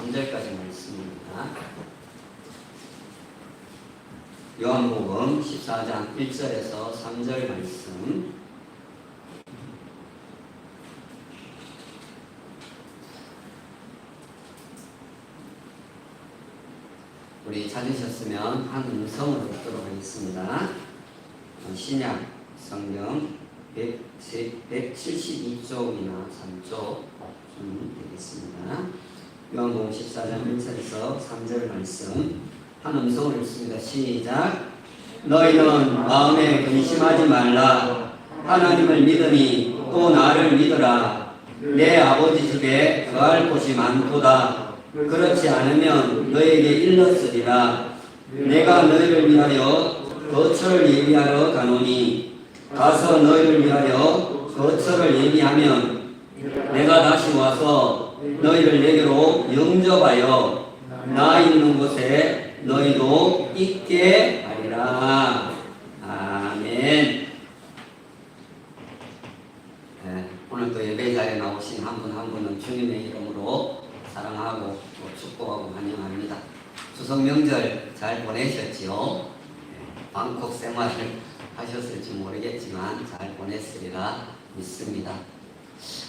3절까지 말씀입니다. 요한복음 14장 1절에서 3절 말씀. 우리 찾으셨으면 한 음성으로 읽도록 하겠습니다. 신약 성경 172쪽이나 3쪽 되겠습니다. 요한복음 14장 1절에서 3절 말씀 한 음성으로 읽습니다. 시작. 너희는 마음에 근심하지 말라. 하나님을 믿으니 또 나를 믿으라. 내 아버지 집에 거할 곳이 많도다. 그렇지 않으면 너에게 일렀으리라. 내가 너희를 위하여 거처를 예비하러 가노니 가서 너희를 위하여 거처를 예비하면 내가 다시 와서 너희를 내게로 영접하여 나 있는 곳에 너희도 있게 하리라. 아멘. 오늘 또 예배자에 나오신 한 분 한 분은 주님의 이름으로 사랑하고 축복하고 환영합니다. 추석 명절 잘 보내셨지요? 방콕 생활을 하셨을지 모르겠지만 잘 보냈으리라 믿습니다.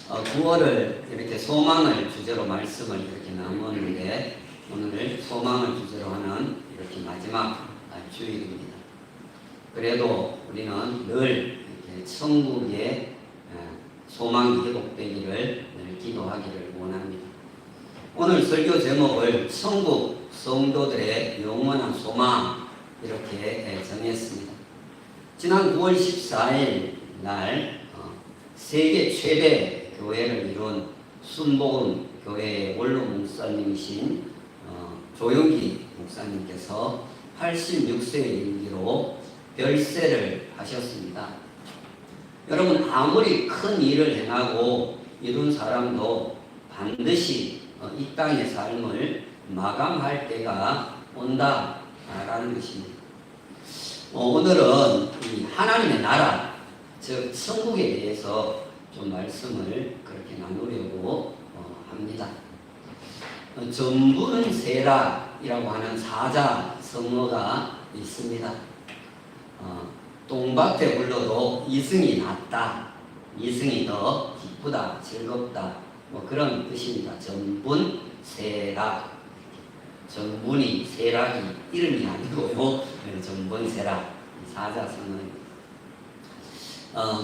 9월을 이렇게 소망을 주제로 말씀을 이렇게 나누었는데 오늘 소망을 주제로 하는 이렇게 마지막 주일입니다. 그래도 우리는 늘 이렇게 천국의 소망이 회복되기를 늘 기도하기를 원합니다. 오늘 설교 제목을 천국 성도들의 영원한 소망 이렇게 정했습니다. 지난 9월 14일 날 세계 최대 교회를 이룬 순복음 교회의 원로 목사님이신 조영기 목사님께서 86세의 일기로 별세를 하셨습니다. 여러분, 아무리 큰 일을 행하고 이룬 사람도 반드시 이 땅의 삶을 마감할 때가 온다라는 것입니다. 오늘은 이 하나님의 나라, 즉 천국에 대해서 좀 말씀을 그렇게 나누려고 합니다. 전분세라이라고 하는 사자 성어가 있습니다. 똥밭에 굴러도 이승이 낫다, 이승이 더 기쁘다, 즐겁다, 뭐 그런 뜻입니다. 전분세락, 전분이 세락이 이름이 아니고요, 전분세락 사자 성어입니다.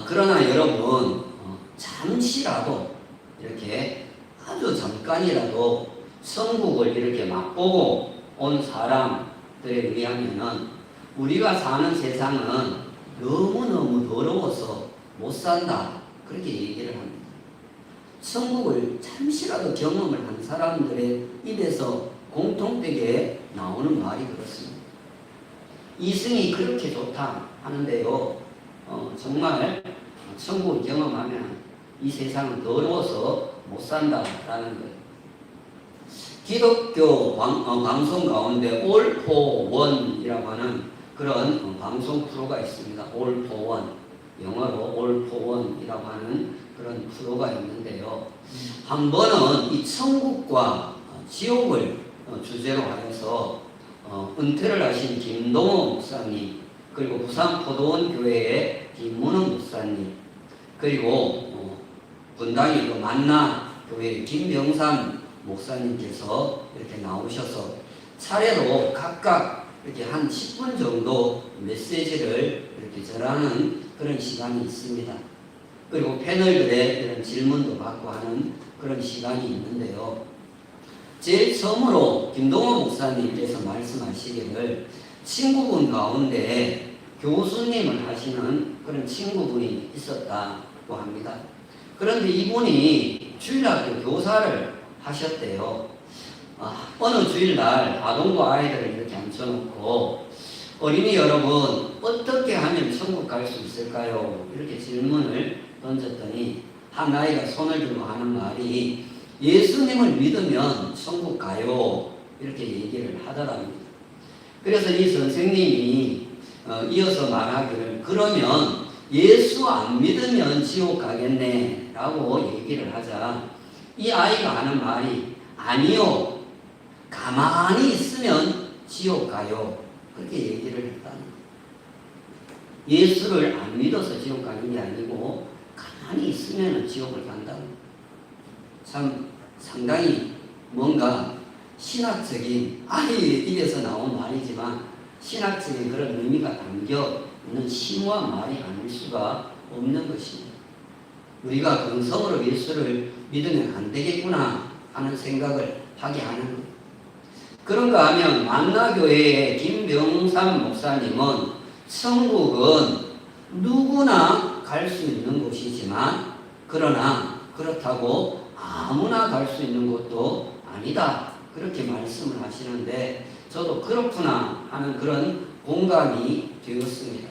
그러나 여러분, 잠시라도 이렇게 아주 잠깐이라도 천국을 이렇게 맛보고 온 사람들에 의하면은 우리가 사는 세상은 너무너무 더러워서 못 산다, 그렇게 얘기를 합니다. 천국을 잠시라도 경험을 한 사람들의 입에서 공통되게 나오는 말이 그렇습니다. 이승이 그렇게 좋다 하는데요, 정말 천국을 경험하면 이 세상은 더러워서 못 산다라는 거예요. 기독교 방송 가운데 All for One이라고 하는 그런 방송 프로가 있습니다. All for One, 영어로 All for One이라고 하는 그런 프로가 있는데요. 한 번은 이 천국과 지옥을 주제로 하여서 은퇴를 하신 김동호 목사님, 그리고 부산 포도원 교회의 김문흥 목사님, 그리고 분당의 만나 교회의 김병삼 목사님께서 이렇게 나오셔서 차례로 각각 이렇게 한 10분 정도 메시지를 이렇게 전하는 그런 시간이 있습니다. 그리고 패널들의 이런 질문도 받고 하는 그런 시간이 있는데요. 제일 처음으로 김동호 목사님께서 말씀하시기를 친구분 가운데 교수님을 하시는 그런 친구분이 있었다고 합니다. 그런데 이분이 주일학교 교사를 하셨대요. 어느 주일날 아동부 아이들을 이렇게 앉혀놓고 어린이 여러분, 어떻게 하면 천국 갈 수 있을까요? 이렇게 질문을 던졌더니 한 아이가 손을 들고 하는 말이 예수님을 믿으면 천국 가요, 이렇게 얘기를 하더랍니다. 그래서 이 선생님이 이어서 말하기를 그러면 예수 안 믿으면 지옥 가겠네 라고 얘기를 하자 이 아이가 하는 말이 아니요, 가만히 있으면 지옥 가요. 그렇게 얘기를 했다는 거예요. 예수를 안 믿어서 지옥 가는 게 아니고 가만히 있으면 지옥을 간다는 거예요. 참 상당히 뭔가 신학적인 아이의 입에서 나온 말이지만 신학적인 그런 의미가 담겨 있는 심오한 말이 아닐 수가 없는 것입니다. 우리가 근성으로 예수를 믿으면 안 되겠구나 하는 생각을 하게 하는 것. 그런가 하면 만나교회의 김병삼 목사님은 천국은 누구나 갈 수 있는 곳이지만 그러나 그렇다고 아무나 갈 수 있는 곳도 아니다. 그렇게 말씀을 하시는데 저도 그렇구나 하는 그런 공감이 되었습니다.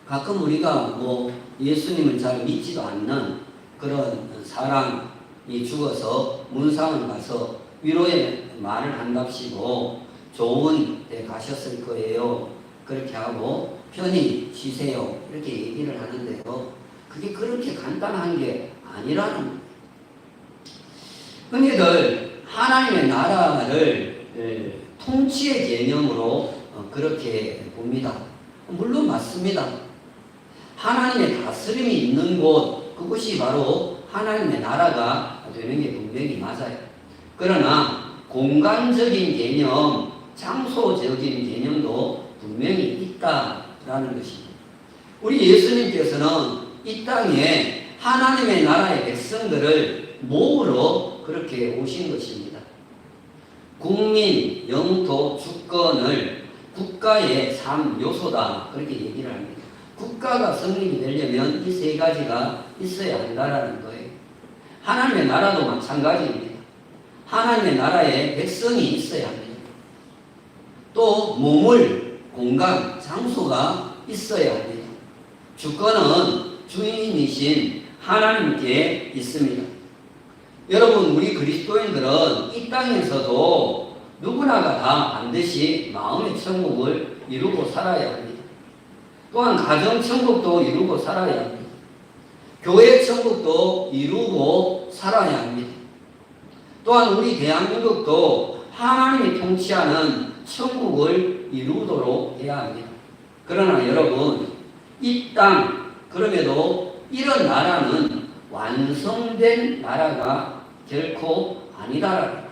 가끔 우리가 예수님을 잘 믿지도 않는 그런 사람이 죽어서 문상을 가서 위로의 말을 한답시고 좋은 데 가셨을 거예요. 그렇게 하고 편히 쉬세요. 이렇게 얘기를 하는데요. 그게 그렇게 간단한 게 아니라는 거예요. 흔히들 하나님의 나라를 통치의 개념으로 그렇게 봅니다. 물론 맞습니다. 하나님의 다스림이 있는 곳, 그것이 바로 하나님의 나라가 되는 게 분명히 맞아요. 그러나 공간적인 개념, 장소적인 개념도 분명히 있다라는 것입니다. 우리 예수님께서는 이 땅에 하나님의 나라의 백성들을 모으러 그렇게 오신 것입니다. 국민, 영토, 주권을 국가의 3요소다 그렇게 얘기를 합니다. 국가가 성립이 되려면 이 세 가지가 있어야 한다라는 거예요. 하나님의 나라도 마찬가지입니다. 하나님의 나라에 백성이 있어야 합니다. 또 몸을, 공간, 장소가 있어야 합니다. 주권은 주인이신 하나님께 있습니다. 여러분, 우리 그리스도인들은 이 땅에서도 누구나가 다 반드시 마음의 천국을 이루고 살아야 합니다. 또한 가정 천국도 이루고 살아야 합니다. 교회 천국도 이루고 살아야 합니다. 또한 우리 대한민국도 하나님이 통치하는 천국을 이루도록 해야 합니다. 그러나 여러분, 이 땅, 그럼에도 이런 나라는 완성된 나라가 결코 아니다.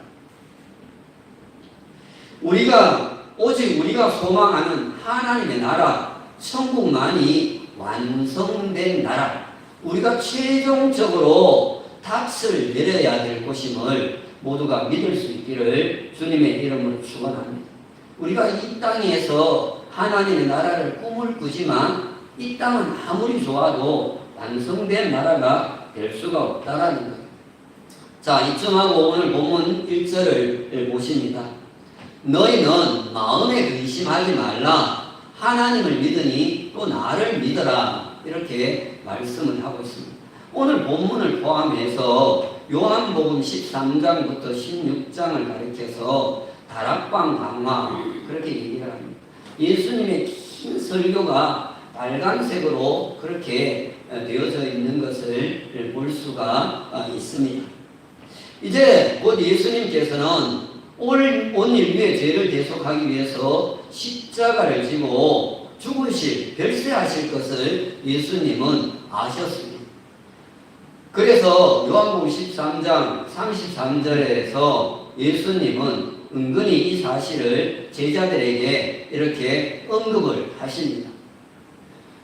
오직 우리가 소망하는 하나님의 나라, 천국만이 완성된 나라, 우리가 최종적으로 닻을 내려야 될 것임을 모두가 믿을 수 있기를 주님의 이름으로 축원합니다. 우리가 이 땅에서 하나님의 나라를 꿈을 꾸지만 이 땅은 아무리 좋아도 완성된 나라가 될 수가 없다라는 거예요. 자, 이쯤하고 오늘 본문 1절을 보십니다. 너희는 마음에 근심하지 말라. 하나님을 믿으니 또 나를 믿어라. 이렇게 말씀을 하고 있습니다. 오늘 본문을 포함해서 요한복음 13장부터 16장을 가리켜서 다락방 강화 그렇게 얘기를 합니다. 예수님의 긴 설교가 빨간색으로 그렇게 되어져 있는 것을 볼 수가 있습니다. 이제 곧 예수님께서는 온 인류의 죄를 대속하기 위해서 십자가를 지고 죽으실, 별세하실 것을 예수님은 아셨습니다. 그래서 요한복음 13장 33절에서 예수님은 은근히 이 사실을 제자들에게 이렇게 언급을 하십니다.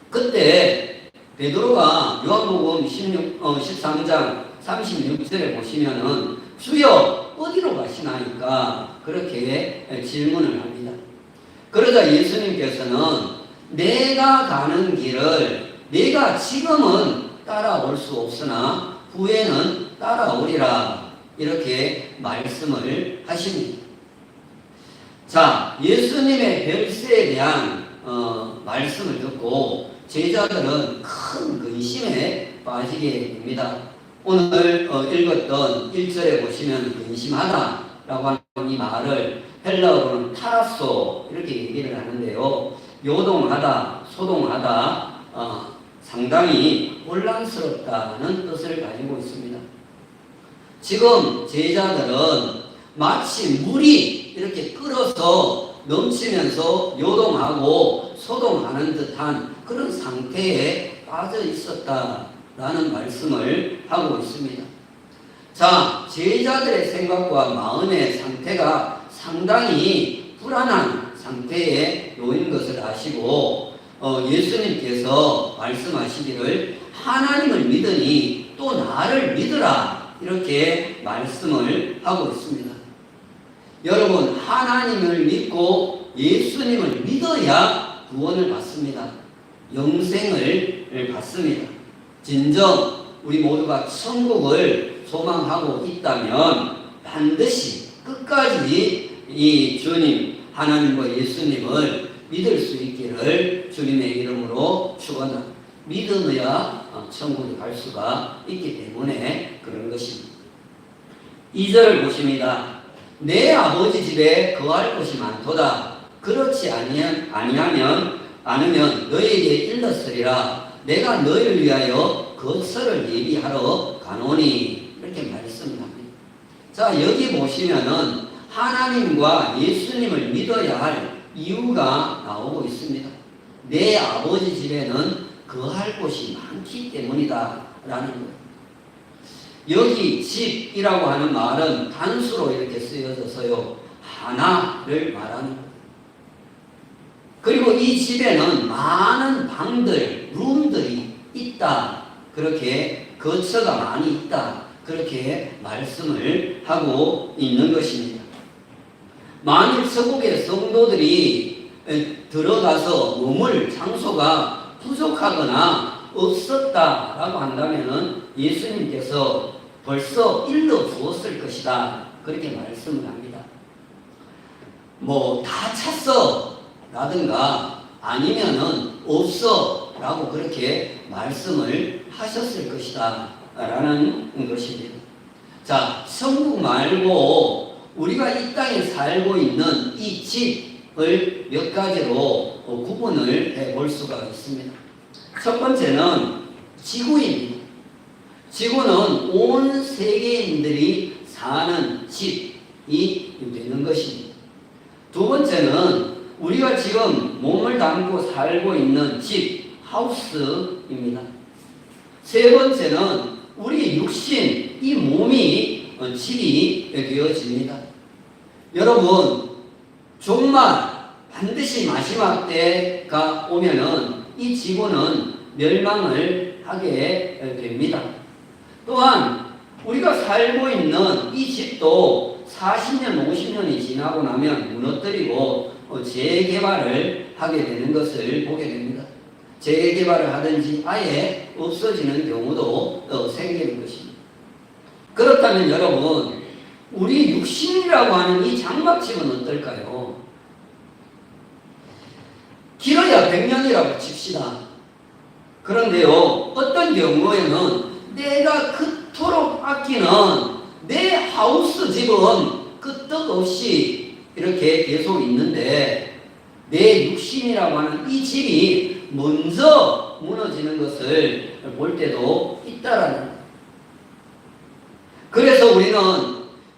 그때 베드로가 요한복음 13장 36절에 보시면은 주여 어디로 가시나이까 그렇게 질문을 합니다. 그러자 예수님께서는 내가 가는 길을 내가 지금은 따라올 수 없으나 후에는 따라오리라 이렇게 말씀을 하십니다. 자, 예수님의 별세에 대한 말씀을 듣고 제자들은 큰 근심에 빠지게 됩니다. 오늘 읽었던 1절에 보시면 근심하다라고 하는 이 말을 헬라어로는 타라소 이렇게 얘기를 하는데요. 요동하다, 소동하다, 상당히 혼란스럽다는 뜻을 가지고 있습니다. 지금 제자들은 마치 물이 이렇게 끓어서 넘치면서 요동하고 소동하는 듯한 그런 상태에 빠져 있었다라는 말씀을 하고 있습니다. 자, 제자들의 생각과 마음의 상태가 상당히 불안한 상태에 놓인 것을 아시고 예수님께서 말씀하시기를 하나님을 믿으니 또 나를 믿으라 이렇게 말씀을 하고 있습니다. 여러분, 하나님을 믿고 예수님을 믿어야 구원을 받습니다. 영생을 받습니다. 진정 우리 모두가 천국을 소망하고 있다면 반드시 끝까지 이 주님 하나님과 예수님을 믿을 수 있기를 주님의 이름으로 축원합니다. 믿음이야 천국에 갈 수가 있기 때문에 그런 것입니다. 2절을 보십니다. 내 아버지 집에 거할 곳이 많도다. 그렇지 않으면 너에게 일렀으리라. 내가 너희를 위하여 거처를 예비하러 가노니 이렇게 말씀을 합니다. 자, 여기 보시면은 하나님과 예수님을 믿어야 할 이유가 나오고 있습니다. 내 아버지 집에는 거할 곳이 많기 때문이다 라는 거예요. 여기 집이라고 하는 말은 단수로 이렇게 쓰여져서요, 하나를 말하는 거예요. 그리고 이 집에는 많은 방들, 룸들이 있다. 그렇게 거처가 많이 있다. 그렇게 말씀을 하고 있는 것입니다. 만일 천국의 성도들이 들어가서 머물 장소가 부족하거나 없었다라고 한다면은 예수님께서 벌써 일러 주었을 것이다. 그렇게 말씀을 합니다. 뭐 다 찼어 라든가 아니면은 없어 라고 그렇게 말씀을 하셨을 것이다 라는 것입니다. 자, 천국 말고 우리가 이 땅에 살고 있는 이 집을 몇 가지로 구분을 해볼 수가 있습니다. 첫 번째는 지구입니다. 지구는 온 세계인들이 사는 집이 되는 것입니다. 두 번째는 우리가 지금 몸을 담고 살고 있는 집, 하우스입니다. 세 번째는 우리 육신, 이 몸이 집이 되어집니다. 여러분, 정말 반드시 마지막 때가 오면은 이 지구는 멸망을 하게 됩니다. 또한 우리가 살고 있는 이 집도 40년, 50년이 지나고 나면 무너뜨리고 재개발을 하게 되는 것을 보게 됩니다. 재개발을 하든지 아예 없어지는 경우도 생기는 것입니다. 그렇다면 여러분, 우리 육신이라고 하는 이 장막집은 어떨까요? 길어야 100년이라고 칩시다. 그런데요, 어떤 경우에는 내가 그토록 아끼는 내 하우스 집은 끄떡없이 이렇게 계속 있는데 내 육신이라고 하는 이 집이 먼저 무너지는 것을 볼 때도 있다라는 거예요. 그래서 우리는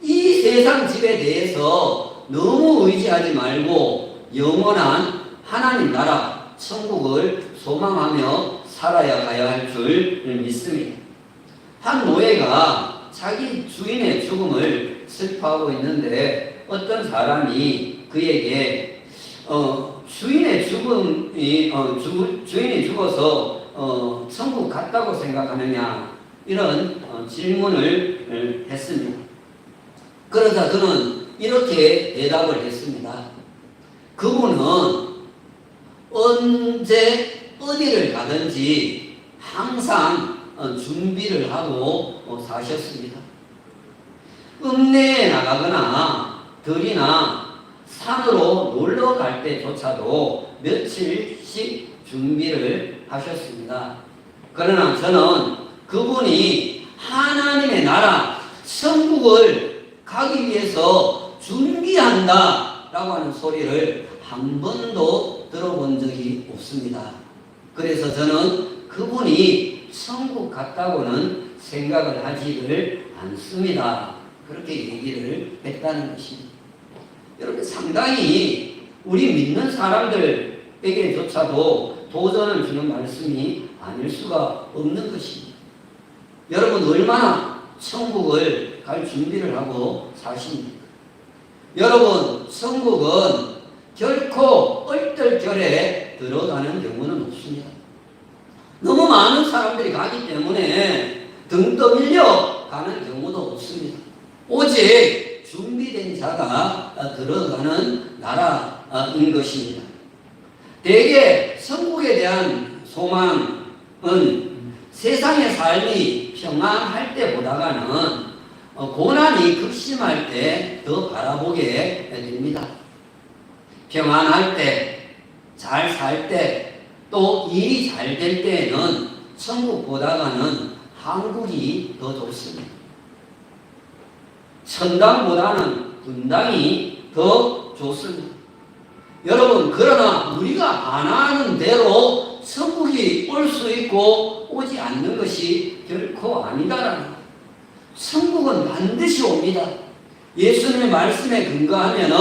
이 세상 집에 대해서 너무 의지하지 말고 영원한 하나님 나라 천국을 소망하며 살아야 가야 할 줄 믿습니다. 한 노예가 자기 주인의 죽음을 슬퍼하고 있는데 어떤 사람이 그에게 주인의 죽음이 주인이 죽어서 천국 갔다고 생각하느냐 이런 질문을 했습니다. 그러자 그는 이렇게 대답을 했습니다. 그분은 언제 어디를 가든지 항상 준비를 하고 사셨습니다. 읍내에 나가거나 들이나 산으로 놀러 갈 때조차도 며칠씩 준비를 하셨습니다. 그러나 저는 그분이 하나님의 나라 천국을 가기 위해서 준비한다 라고 하는 소리를 한 번도 들어본 적이 없습니다. 그래서 저는 그분이 천국 같다고는 생각을 하지를 않습니다 그렇게 얘기를 했다는 것입니다. 여러분 상당히 우리 믿는 사람들에게조차도 도전을 주는 말씀이 아닐 수가 없는 것입니다. 여러분 얼마나 천국을 갈 준비를 하고 사십니까? 여러분 천국은 결코 얼떨결에 들어가는 경우는 없습니다. 너무 많은 사람들이 가기 때문에 등 떠밀려 가는 경우도 없습니다. 오직 준비된 자가 들어가는 나라인 것입니다. 대개 천국에 대한 소망은 세상의 삶이 평안할 때보다는 고난이 극심할 때 더 바라보게 됩니다. 평안할 때, 잘 살 때, 또 일이 잘 될 때에는 천국보다는 한국이 더 좋습니다. 천당보다는 분당이 더 좋습니다. 여러분 그러나 우리가 바라는 대로 천국이 올 수 있고 오지 않는 것이 결코 아니다라는 거예요. 천국은 반드시 옵니다. 예수님의 말씀에 근거하면은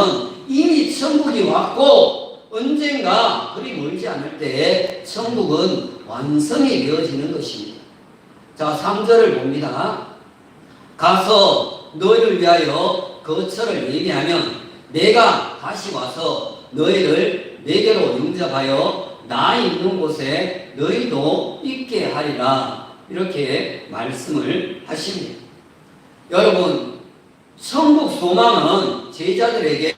이미 천국이 왔고 언젠가 그리 멀지 않을 때에 천국은 완성이 되어지는 것입니다. 자 3절을 봅니다. 가서 너희를 위하여 거처를 예비하면 내가 다시 와서 너희를 내게로 영접하여 나 있는 곳에 너희도 있게 하리라. 이렇게 말씀을 하십니다. 여러분 천국 소망은 제자들에게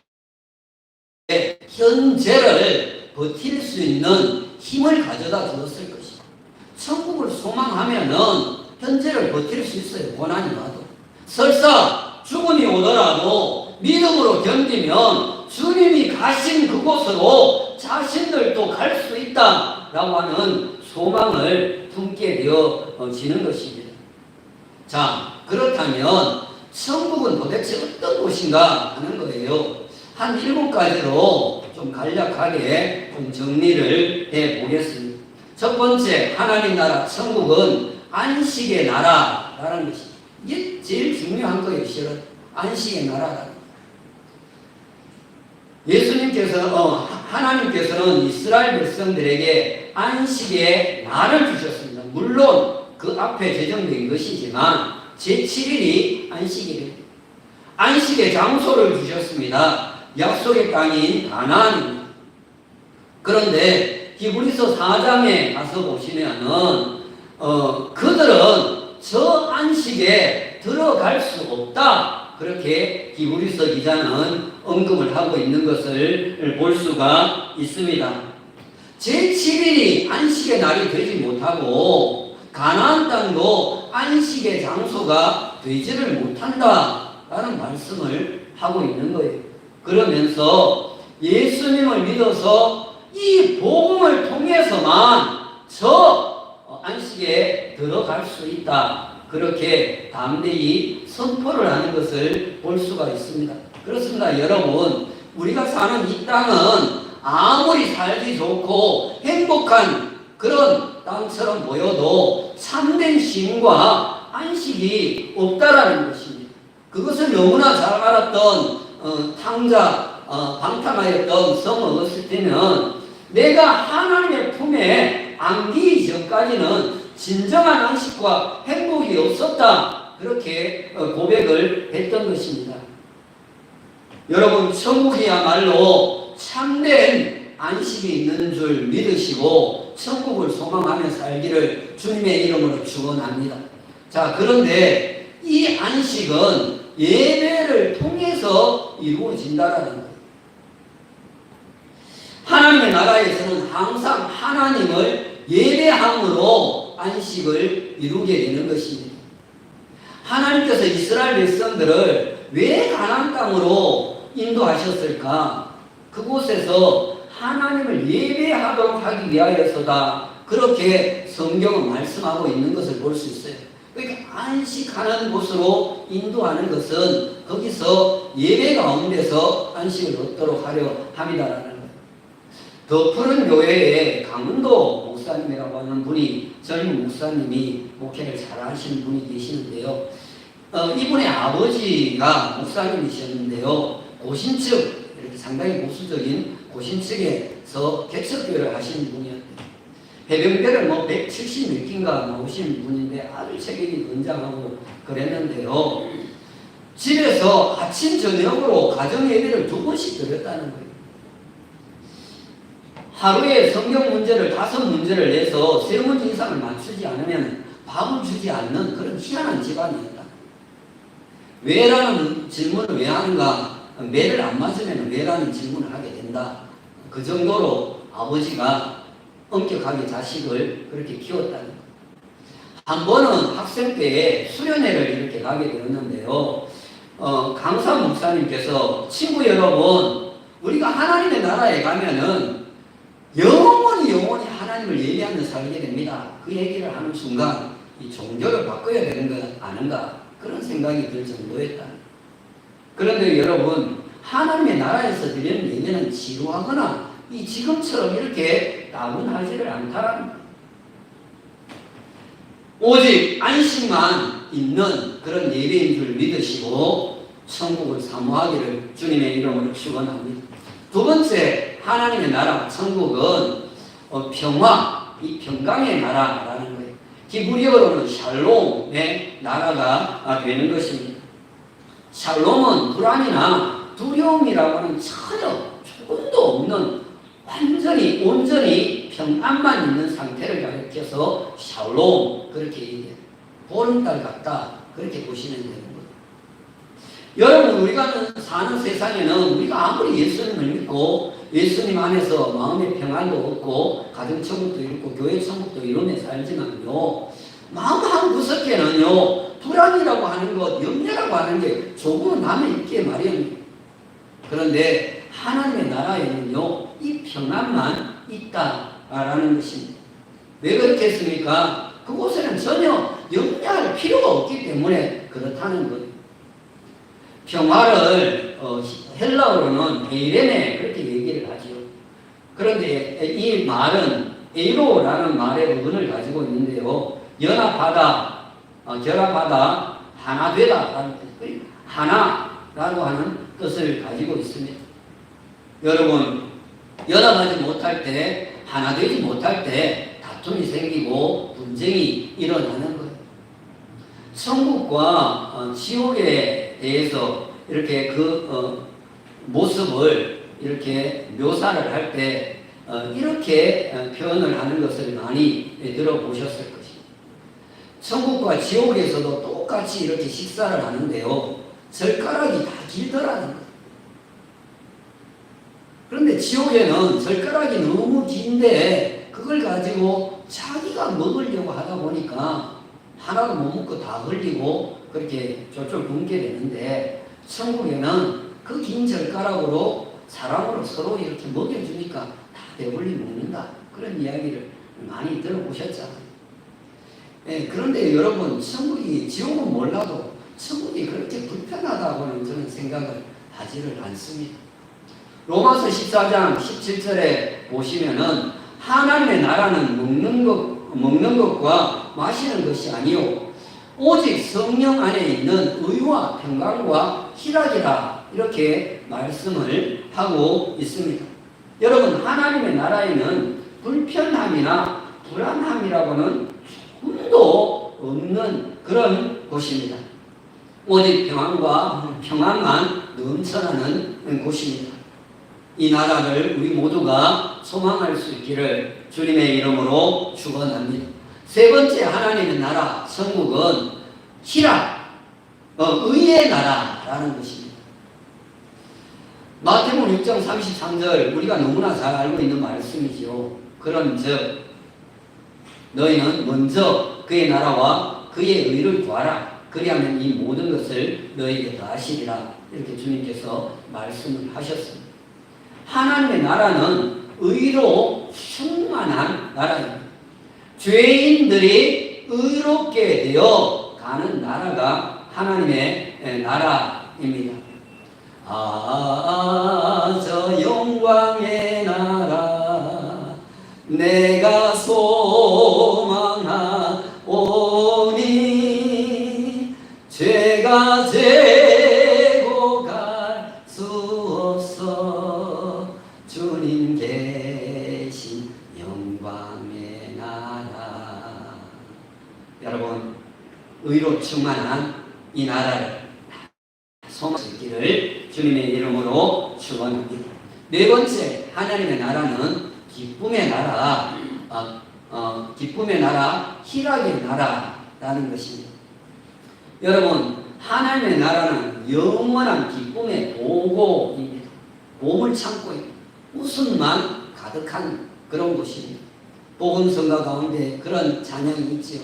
현재를 버틸 수 있는 힘을 가져다 주었을 것입니다. 천국을 소망하면은 현재를 버틸 수 있어요. 고난이 와도. 설사 죽음이 오더라도 믿음으로 견디면 주님이 가신 그곳으로 자신들도 갈 수 있다라고 하는 소망을 품게 되어지는 것입니다. 자, 그렇다면 천국은 도대체 어떤 곳인가 하는 거예요. 한 7가지로 좀 간략하게 좀 정리를 해 보겠습니다. 첫 번째, 하나님 나라 천국은 안식의 나라라는 것입니다. 이게 제일 중요한 거예요. 실은 안식의 나라라는 예수님께서 하나님께서는 이스라엘 백성들에게 안식의 날을 주셨습니다. 물론 그 앞에 제정된 것이지만 제7일이 안식일입니다. 안식의 장소를 주셨습니다. 약속의 땅인 가나안입니다. 그런데 히브리서 4장에 가서 보시면은 그들은 저 안식에 들어갈 수 없다. 그렇게 히브리서 기자는 언급을 하고 있는 것을 볼 수가 있습니다. 제7일이 안식의 날이 되지 못하고 가나안 땅도 안식의 장소가 되지를 못한다라는 말씀을 하고 있는 거예요. 그러면서 예수님을 믿어서 이 복음을 통해서만 저 안식에 들어갈 수 있다. 그렇게 담대히 선포를 하는 것을 볼 수가 있습니다. 그렇습니다. 여러분, 우리가 사는 이 땅은 아무리 살기 좋고 행복한 그런 땅처럼 보여도 참된 쉼과 안식이 없다라는 것입니다. 그것을 너무나 잘 알았던 방탕하였던 성 어거스틴은 내가 하나님의 품에 안기기 전까지는 진정한 안식과 행복이 없었다. 그렇게 고백을 했던 것입니다. 여러분, 천국이야말로 참된 안식이 있는 줄 믿으시고 천국을 소망하며 살기를 주님의 이름으로 축원합니다. 자, 그런데 이 안식은 예배를 통해서 이루어진다라는 거예요. 하나님의 나라에서는 항상 하나님을 예배함으로 안식을 이루게 되는 것입니다. 하나님께서 이스라엘 백성들을 왜 가나안 땅으로 인도하셨을까? 그곳에서 하나님을 예배하도록 하기 위하여서다. 그렇게 성경은 말씀하고 있는 것을 볼 수 있어요. 그러니까 안식하는 곳으로 인도하는 것은 거기서 예배 가운데서 안식을 얻도록 하려 함이다라는 거예요. 더 푸른 교회에 강은도 목사님이라고 하는 분이 젊은 목사님이 목회를 잘 하시는 분이 계시는데요. 이분의 아버지가 목사님이셨는데요. 고신측, 이렇게 상당히 보수적인 고신측에서 개척교회를 하신 분이었대요. 해병대를 170몇 기인가 나오신 분인데 아주 체격이 건장하고 그랬는데요. 집에서 아침 저녁으로 가정 예배를 2번씩 드렸다는 거예요. 하루에 성경 문제를 5문제를 내서 3문제 이상을 맞추지 않으면 밥을 주지 않는 그런 희한한 집안이었다. 왜라는 질문을 왜 하는가? 매를 안 맞으면 왜라는 질문을 하게 된다. 그 정도로 아버지가 엄격하게 자식을 그렇게 키웠다는 거예요. 한 번은 학생 때에 수련회를 이렇게 가게 되었는데요. 강사 목사님께서 친구 여러분, 우리가 하나님의 나라에 가면은 영원히 하나님을 예배하며 살게 됩니다. 그 얘기를 하는 순간 이 종교를 바꿔야 되는 거 아닌가 그런 생각이 들 정도였다. 그런데 여러분, 하나님의 나라에서 드리는 예배는 지루하거나 이 지금처럼 이렇게 따분하지를 않다라는 거예요. 오직 안식만 있는 그런 예배인 줄 믿으시고 천국을 사모하기를 주님의 이름으로 축원합니다. 두 번째, 하나님의 나라 천국은 평화, 이 평강의 나라라는 거예요. 히브리어로는 샬롬의 나라가 되는 것입니다. 샬롬은 불안이나 두려움이라고 하는 전혀 조금도 없는 온전히 평안만 있는 상태를 가리켜서 샬롬 그렇게 얘기해요. 보름달 같다 그렇게 보시면 되는 거예요. 여러분, 우리가 사는 세상에는 우리가 아무리 예수님을 믿고 예수님 안에서 마음의 평안도 얻고 가정천국도 이루고 교회천국도 이루며 살지만요, 마음 한 구석에는요 불안이라고 하는 것, 염려라고 하는 게 조금은 남아있기에 마련이에요. 그런데 하나님의 나라에는요 이 평안만 있다라는 것입니다. 왜 그렇게 했습니까? 그곳에는 전혀 염려할 필요가 없기 때문에 그렇다는 거예요. 평화를 헬라어로는 에이레네 그렇게 얘기를 하지요. 그런데 이 말은 에이로라는 말의 부분을 가지고 있는데요. 연합하다, 결합하다, 하나 되다, 하나라고 하는 뜻을 가지고 있습니다. 여러분, 연합하지 못할 때, 하나 되지 못할 때 다툼이 생기고 분쟁이 일어나는 거예요. 천국과 지옥에 대해서 이렇게 모습을 이렇게 묘사를 할 때 이렇게 표현을 하는 것을 많이 들어보셨을 것입니다. 천국과 지옥에서도 똑같이 이렇게 식사를 하는데요. 젓가락이 다 길더라는 거예요. 그런데 지옥에는 젓가락이 너무 긴데 그걸 가지고 자기가 먹으려고 하다 보니까 하나도 못 먹고 다 흘리고 그렇게 쫄쫄 굶게 되는데, 천국에는 그 긴 젓가락으로 사람으로 서로 이렇게 먹여주니까 다 배불리 먹는다. 그런 이야기를 많이 들어보셨잖아요. 그런데 여러분, 지옥은 몰라도 천국이 그렇게 불편하다고는 저는 생각을 하지를 않습니다. 로마서 14장 17절에 보시면은 하나님의 나라는 먹는 것과 마시는 것이 아니요 오직 성령 안에 있는 의와 평강과 희락이라 이렇게 말씀을 하고 있습니다. 여러분, 하나님의 나라에는 불편함이나 불안함이라고는 조금도 없는 그런 곳입니다. 오직 평안만 넘쳐나는 곳입니다. 이 나라를 우리 모두가 소망할 수 있기를 주님의 이름으로 축원합니다. 세 번째, 하나님의 나라 천국은 희락, 의의 나라라는 것입니다. 마태복음 6장 33절 우리가 너무나 잘 알고 있는 말씀이지요. 그런즉 너희는 먼저 그의 나라와 그의 의를 구하라. 그리하면 이 모든 것을 너희에게 더하시리라. 이렇게 주님께서 말씀을 하셨습니다. 하나님의 나라는 의로 충만한 나라입니다. 죄인들이 의롭게 되어 가는 나라가 하나님의 나라입니다. 저 영광의 나라 내가 소망하오니 죄가 주소서. 주님 계신 영광의 나라. 여러분, 의로 충만한 이 나라를 소망하기를 주님의 이름으로 축원합니다. 네 번째, 하나님의 나라는 기쁨의 나라, 기쁨의 나라, 희락의 나라라는 것입니다. 여러분, 하나님의 나라는 영원한 기쁨의 보고입니다. 보물 창고입니다. 웃음만 가득한 그런 곳입니다. 복음성가 가운데 그런 찬양이 있지요.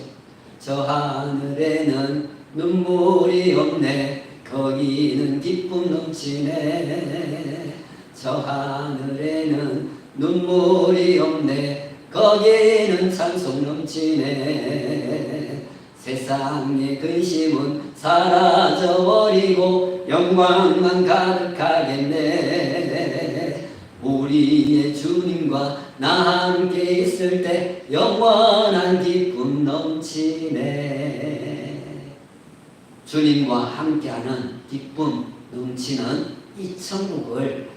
저 하늘에는 눈물이 없네, 거기는 기쁨 넘치네. 저 하늘에는 눈물이 없네, 거기는 찬송 넘치네. 세상의 근심은 사라져버리고 영광만 가득하겠네. 우리의 주님과 나 함께 있을 때 영원한 기쁨 넘치네. 주님과 함께하는 기쁨 넘치는 이 천국을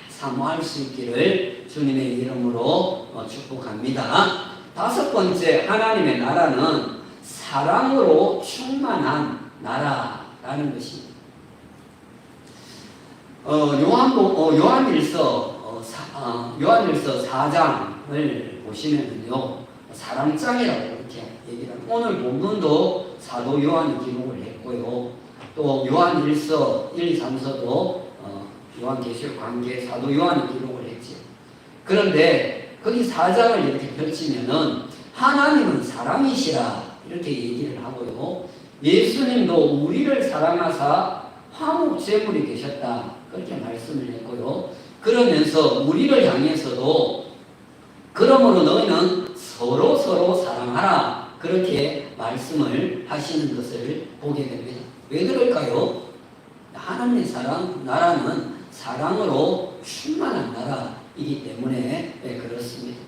사모할 수 있기를 주님의 이름으로 축복합니다. 다섯 번째, 하나님의 나라는 사랑으로 충만한 나라라는 것입니다. 요한일서 4장을 보시면요, 사랑장이라고 이렇게 얘기를 합니다. 오늘 본문도 사도 요한이 기록을 했고요, 또 요한일서 1, 2, 3서도 요한계시록 관계 사도 요한이 기록을 했죠. 그런데 거기 4장을 이렇게 펼치면은 하나님은 사랑이시라 이렇게 얘기를 하고요, 예수님도 우리를 사랑하사 화목제물이 되셨다 그렇게 말씀을 했고요, 그러면서 우리를 향해서도 그러므로 너희는 서로 사랑하라 그렇게 말씀을 하시는 것을 보게 됩니다. 왜 그럴까요? 하나님의 나라는 사랑으로 충만한 나라이기 때문에 그렇습니다.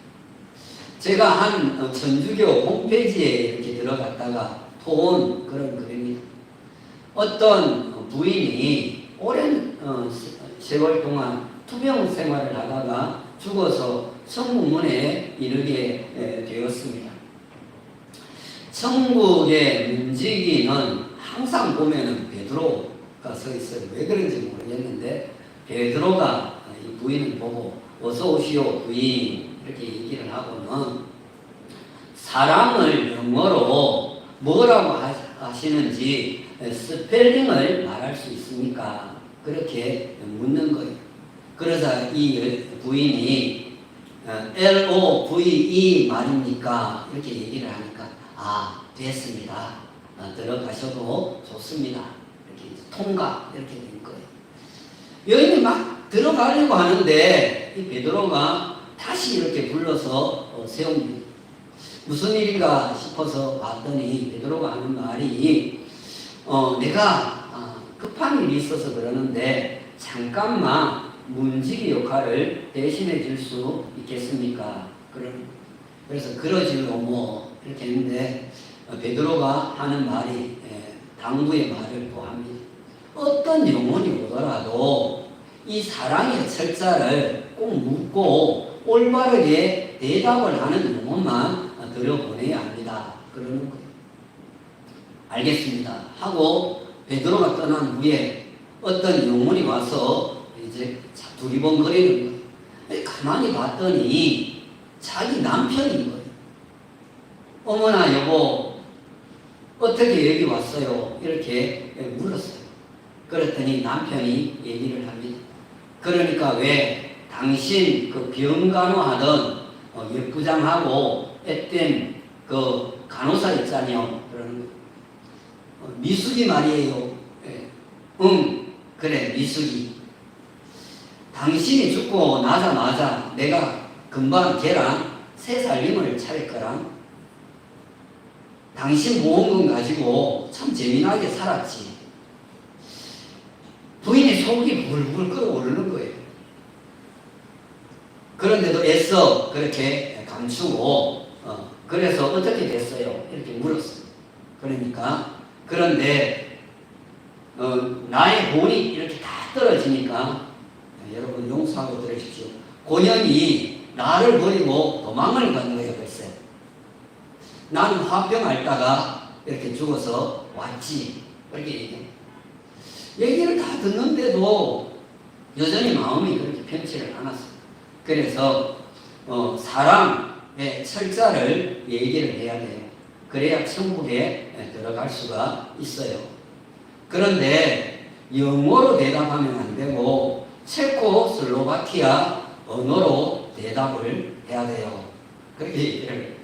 제가 한 천주교 홈페이지에 이렇게 들어갔다가 본 그런 글입니다. 어떤 부인이 오랜 세월 동안 투병 생활을 하다가 죽어서 천국문에 이르게 되었습니다. 천국의 문지기는 항상 보면은 베드로가 서 있어요. 왜 그런지 모르겠는데 베드로가 이 부인을 보고 어서 오시오 부인 이렇게 얘기를 하고는 사랑을 영어로 뭐라고 하시는지 스펠링을 말할 수 있습니까? 그렇게 묻는 거예요. 그러자 이 부인이 LOVE 말입니까? 이렇게 얘기를 하니까 됐습니다. 들어가셔도 좋습니다. 이렇게 통과 이렇게 된 거예요. 여인이 막 들어가려고 하는데 이 베드로가 다시 이렇게 불러서 세웁니다. 무슨 일인가 싶어서 봤더니 베드로가 하는 말이 내가 급한 일이 있어서 그러는데 잠깐만 문지기 역할을 대신해 줄 수 있겠습니까? 그래서 그러지요 뭐 이렇게 했는데 베드로가 하는 말이 당부의 말을 또 합니다. 어떤 영혼이 오더라도 이 사랑의 철자를 꼭 묻고 올바르게 대답을 하는 영혼만 들여보내야 합니다. 그러는 거예요. 알겠습니다 하고 베드로가 떠난 후에 어떤 영혼이 와서 이제 두리번거리는 거예요. 가만히 봤더니 자기 남편인 거예요. 어머나 여보 어떻게 여기 왔어요? 이렇게 물었어요. 그랬더니 남편이 얘기를 합니다. 그러니까 왜 당신 그 병간호하던 역부장하고 앳된 그 간호사 있잖아요. 그러는 거. 미숙이 말이에요. 그래 미숙이. 당신이 죽고 나자마자 내가 금방 걔랑 새 살림을 차릴 거랑 당신 모은 건 가지고 참 재미나게 살았지. 부인의 속이 불불 끓어오르는 거예요. 그런데도 애써 그렇게 감추고 그래서 어떻게 됐어요? 이렇게 물었어요. 그러니까 그런데 나의 본이 이렇게 다 떨어지니까 여러분 용서하고 들으십시오. 고년이 나를 버리고 도망을 간 거예요. 글쎄, 나는 화병 앓다가 이렇게 죽어서 왔지. 그렇게 얘기를 다 듣는데도 여전히 마음이 그렇게 편치를 않았어요. 그래서 사랑의 철자를 얘기를 해야 돼요. 그래야 천국에 들어갈 수가 있어요. 그런데 영어로 대답하면 안 되고 체코슬로바키아 언어로 대답을 해야 돼요. 그렇게 얘기를 해요.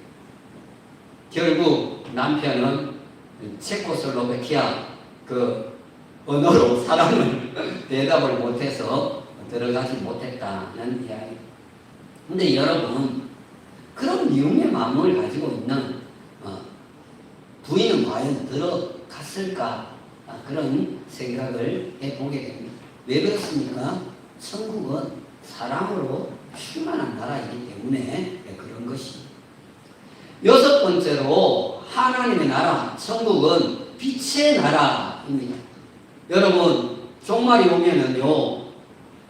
결국 남편은 체코슬로바키아 그 언어로 사랑을 대답을 못해서 들어가지 못했다는 이야기. 근데 여러분, 그런 미움의 마음을 가지고 있는 부인은 과연 들어갔을까? 그런 생각을 해보게 됩니다. 왜 그렇습니까? 천국은 사랑으로 충만한 나라이기 때문에 그런 것입니다. 여섯 번째로 하나님의 나라, 천국은 빛의 나라입니다. 여러분, 종말이 오면은요,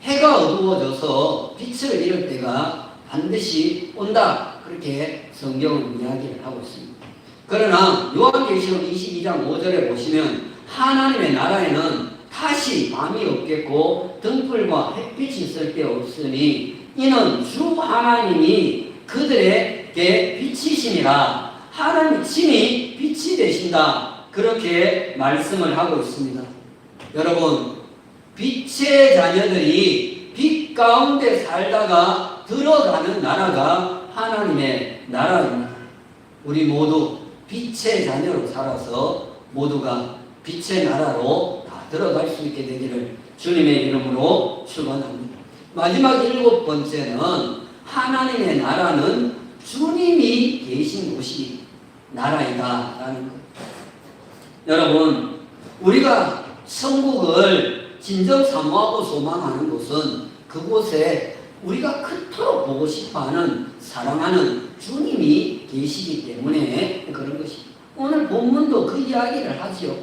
해가 어두워져서 빛을 잃을 때가 반드시 온다. 그렇게 성경은 이야기를 하고 있습니다. 그러나 요한계시록 22장 5절에 보시면 하나님의 나라에는 다시 밤이 없겠고 등불과 햇빛이 있을 때 없으니 이는 주 하나님이 그들에게 빛이시니라. 하나님 친히 빛이 되신다. 그렇게 말씀을 하고 있습니다. 여러분, 빛의 자녀들이 빛 가운데 살다가 들어가는 나라가 하나님의 나라입니다. 우리 모두 빛의 자녀로 살아서 모두가 빛의 나라로 다 들어갈 수 있게 되기를 주님의 이름으로 축원합니다. 마지막 일곱 번째는 하나님의 나라는 주님이 계신 곳이 나라이다라는 것. 여러분, 우리가 천국을 진정 사모하고 소망하는 곳은 그곳에 우리가 그토록 보고 싶어하는 사랑하는 주님이 계시기 때문에 그런 것입니다. 오늘 본문도 그 이야기를 하지요.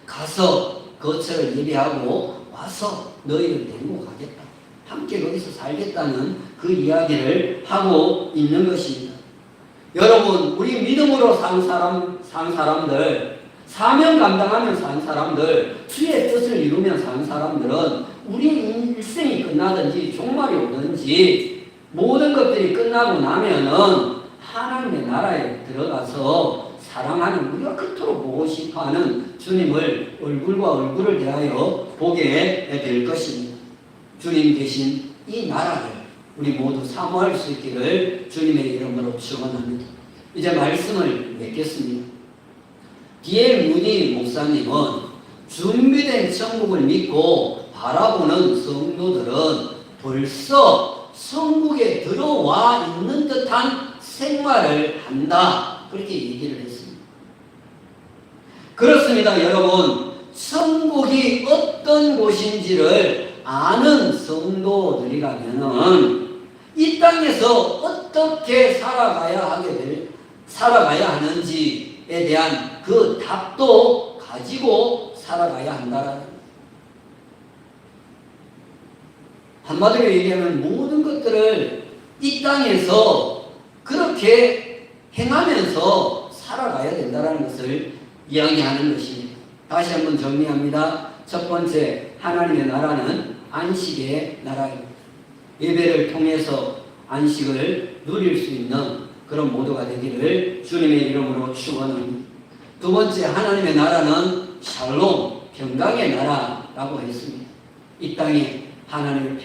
가서 거처를 예비하고 와서 너희를 데리고 가겠다. 함께 거기서 살겠다는 그 이야기를 하고 있는 것입니다. 여러분, 우리 믿음으로 산 사람들, 사명 감당하며 산 사람들, 주의 뜻을 이루며 산 사람들은 우리의 일생이 끝나든지 종말이 오든지 모든 것들이 끝나고 나면은 하나님의 나라에 들어가서 사랑하는, 우리가 그토록 보고 싶어하는 주님을 얼굴과 얼굴을 대하여 보게 될 것입니다. 주님 계신 이 나라를 우리 모두 사모할 수 있기를 주님의 이름으로 축원합니다. 이제 말씀을 맺겠습니다. D.L. 무니 목사님은 준비된 천국을 믿고 바라보는 성도들은 벌써 천국에 들어와 있는 듯한 생활을 한다. 그렇게 얘기를 했습니다. 그렇습니다, 여러분. 천국이 어떤 곳인지를 아는 성도들이라면은 이 땅에서 어떻게 살아가야 하는지에 대한 그 답도 가지고 살아가야 한다라는, 한마디로 얘기하면 모든 것들을 이 땅에서 그렇게 행하면서 살아가야 된다는 것을 이야기하는 것입니다. 다시 한번 정리합니다. 첫 번째, 하나님의 나라는 안식의 나라입니다. 예배를 통해서 안식을 누릴 수 있는 그런 모두가 되기를 주님의 이름으로 축원합니다. 두 번째, 하나님의 나라는 샬롬, 평강의 나라라고 했습니다. 이 땅에 하나님의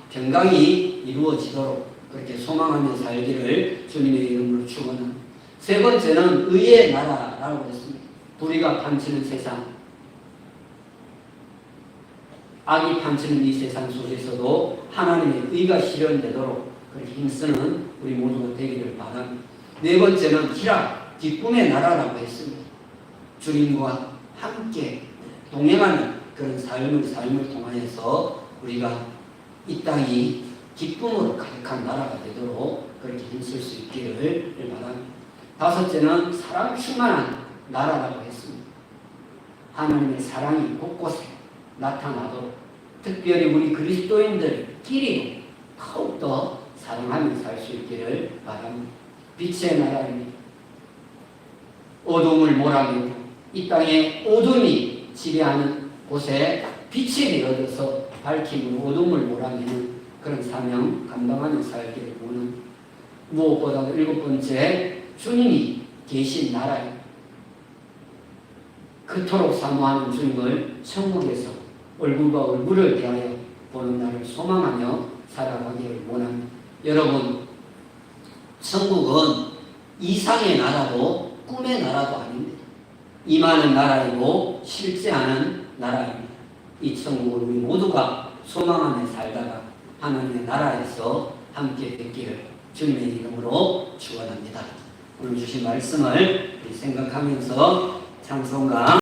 평강이 이루어지도록 그렇게 소망하며 살기를 주님의 이름으로 축원합니다. 세 번째는 의의 나라라고 했습니다. 불의가 판치는 세상, 악이 판치는 이 세상 속에서도 하나님의 의가 실현되도록 그렇게 힘쓰는 우리 모두가 되기를 바랍니다. 네 번째는 희락, 기쁨의 나라라고 했습니다. 주님과 함께 동행하는 그런 삶을 통하여서 우리가 이 땅이 기쁨으로 가득한 나라가 되도록 그렇게 힘쓸 수 있기를 바랍니다. 다섯째는 사랑 충만한 나라라고 했습니다. 하나님의 사랑이 곳곳에 나타나도록 특별히 우리 그리스도인들끼리 더욱더 사랑하며 살 수 있기를 바랍니다. 빛의 나라입니다. 어둠을 몰아내고 이 땅에 어둠이 지배하는 곳에 빛이 되어져서 밝힘으로 어둠을 몰아내는 그런 사명 감당하며 살기를 원합니다. 무엇보다도 7번째, 주님이 계신 나라에 그토록 사모하는 주님을 천국에서 얼굴과 얼굴을 대하여 보는 날을 소망하며 살아가기를 원합니다. 여러분, 천국은 이상의 나라도 꿈의 나라도 아닙니다. 임하는 나라이고 실제하는 나라입니다. 이 천국을 우리 모두가 소망하며 살다가 하나님의 나라에서 함께 뵙기를 주님의 이름으로 축원합니다. 오늘 주신 말씀을 생각하면서 찬송가